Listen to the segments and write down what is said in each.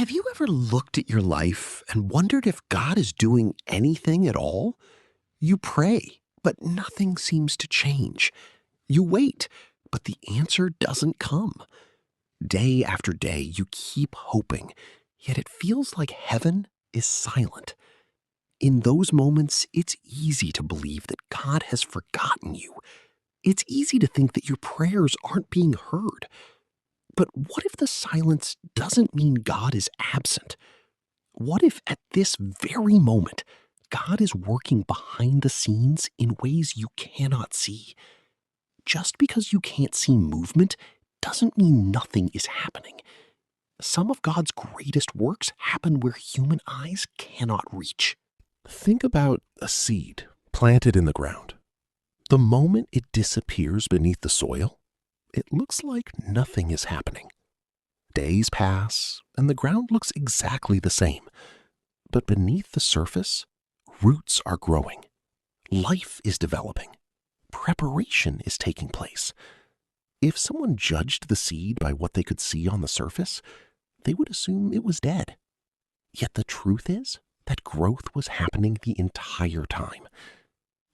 Have you ever looked at your life and wondered if God is doing anything at all? You pray, but nothing seems to change. You wait, but the answer doesn't come. Day after day, you keep hoping, yet it feels like heaven is silent. In those moments, it's easy to believe that God has forgotten you. It's easy to think that your prayers aren't being heard. But what if the silence doesn't mean God is absent? What if at this very moment, God is working behind the scenes in ways you cannot see? Just because you can't see movement doesn't mean nothing is happening. Some of God's greatest works happen where human eyes cannot reach. Think about a seed planted in the ground. The moment it disappears beneath the soil, it looks like nothing is happening. Days pass, and the ground looks exactly the same. But beneath the surface, roots are growing. Life is developing. Preparation is taking place. If someone judged the seed by what they could see on the surface, they would assume it was dead. Yet the truth is that growth was happening the entire time.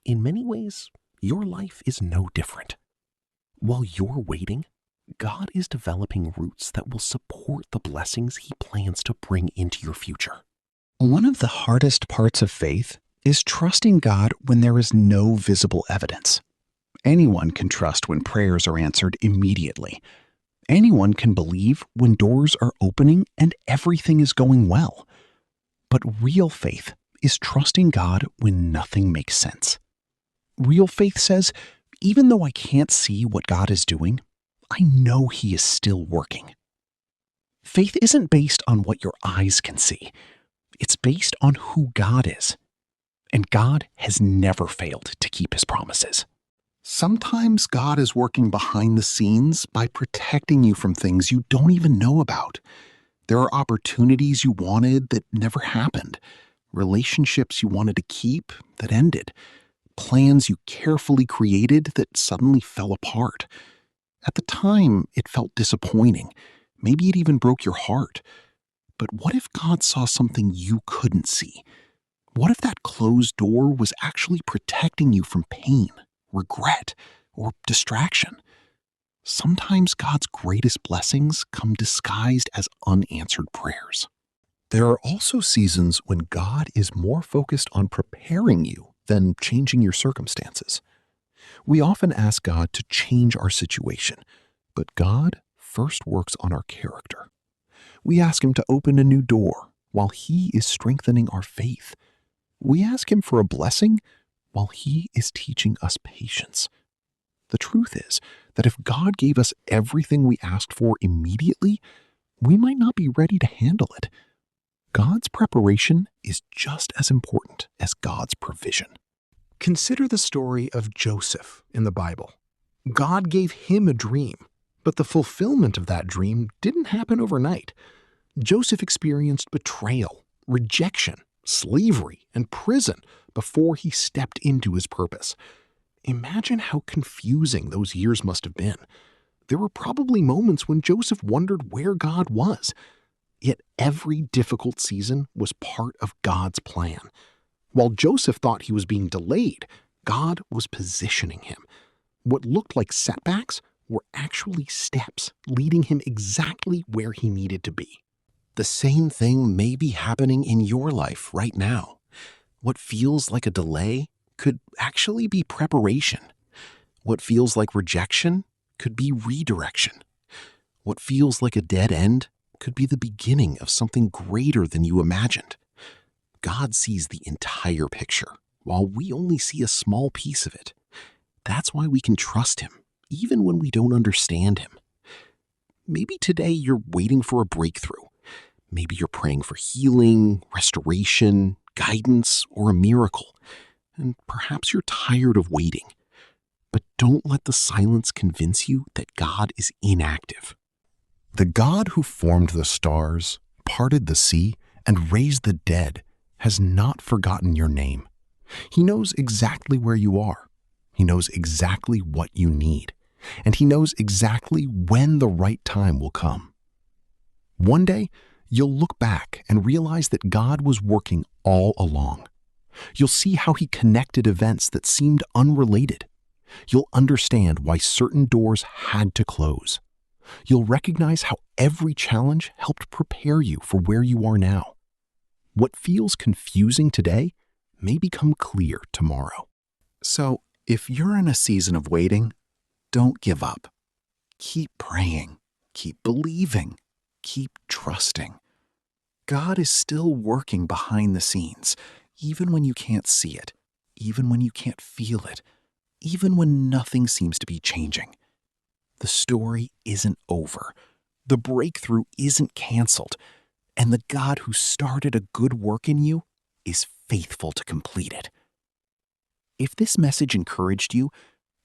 In many ways, your life is no different. While you're waiting, God is developing roots that will support the blessings He plans to bring into your future. One of the hardest parts of faith is trusting God when there is no visible evidence. Anyone can trust when prayers are answered immediately. Anyone can believe when doors are opening and everything is going well. But real faith is trusting God when nothing makes sense. Real faith says, even though I can't see what God is doing, I know He is still working. Faith isn't based on what your eyes can see. It's based on who God is. And God has never failed to keep His promises. Sometimes God is working behind the scenes by protecting you from things you don't even know about. There are opportunities you wanted that never happened, relationships you wanted to keep that ended, plans you carefully created that suddenly fell apart. At the time, it felt disappointing. Maybe it even broke your heart. But what if God saw something you couldn't see? What if that closed door was actually protecting you from pain, regret, or distraction? Sometimes God's greatest blessings come disguised as unanswered prayers. There are also seasons when God is more focused on preparing you than changing your circumstances. We often ask God to change our situation, but God first works on our character. We ask Him to open a new door while He is strengthening our faith. We ask Him for a blessing while He is teaching us patience. The truth is that if God gave us everything we asked for immediately, we might not be ready to handle it. God's preparation is just as important as God's provision. Consider the story of Joseph in the Bible. God gave him a dream, but the fulfillment of that dream didn't happen overnight. Joseph experienced betrayal, rejection, slavery, and prison before he stepped into his purpose. Imagine how confusing those years must have been. There were probably moments when Joseph wondered where God was. Yet every difficult season was part of God's plan. While Joseph thought he was being delayed, God was positioning him. What looked like setbacks were actually steps leading him exactly where he needed to be. The same thing may be happening in your life right now. What feels like a delay could actually be preparation. What feels like rejection could be redirection. What feels like a dead end could be the beginning of something greater than you imagined. God sees the entire picture, while we only see a small piece of it. That's why we can trust Him, even when we don't understand Him. Maybe today you're waiting for a breakthrough. Maybe you're praying for healing, restoration, guidance, or a miracle. And perhaps you're tired of waiting. But don't let the silence convince you that God is inactive. The God who formed the stars, parted the sea, and raised the dead has not forgotten your name. He knows exactly where you are. He knows exactly what you need. And He knows exactly when the right time will come. One day, you'll look back and realize that God was working all along. You'll see how he connected events that seemed unrelated. You'll understand why certain doors had to close. You'll recognize how every challenge helped prepare you for where you are now. What feels confusing today may become clear tomorrow. So, if you're in a season of waiting, don't give up. Keep praying, keep believing, keep trusting. God is still working behind the scenes, even when you can't see it, even when you can't feel it, even when nothing seems to be changing. The story isn't over. The breakthrough isn't canceled. And the God who started a good work in you is faithful to complete it. If this message encouraged you,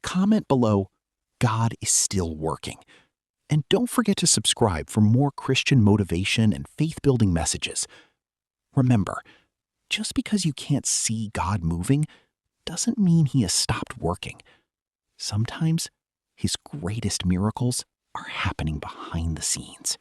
comment below, "God is still working." And don't forget to subscribe for more Christian motivation and faith-building messages. Remember, just because you can't see God moving doesn't mean he has stopped working. Sometimes his greatest miracles are happening behind the scenes.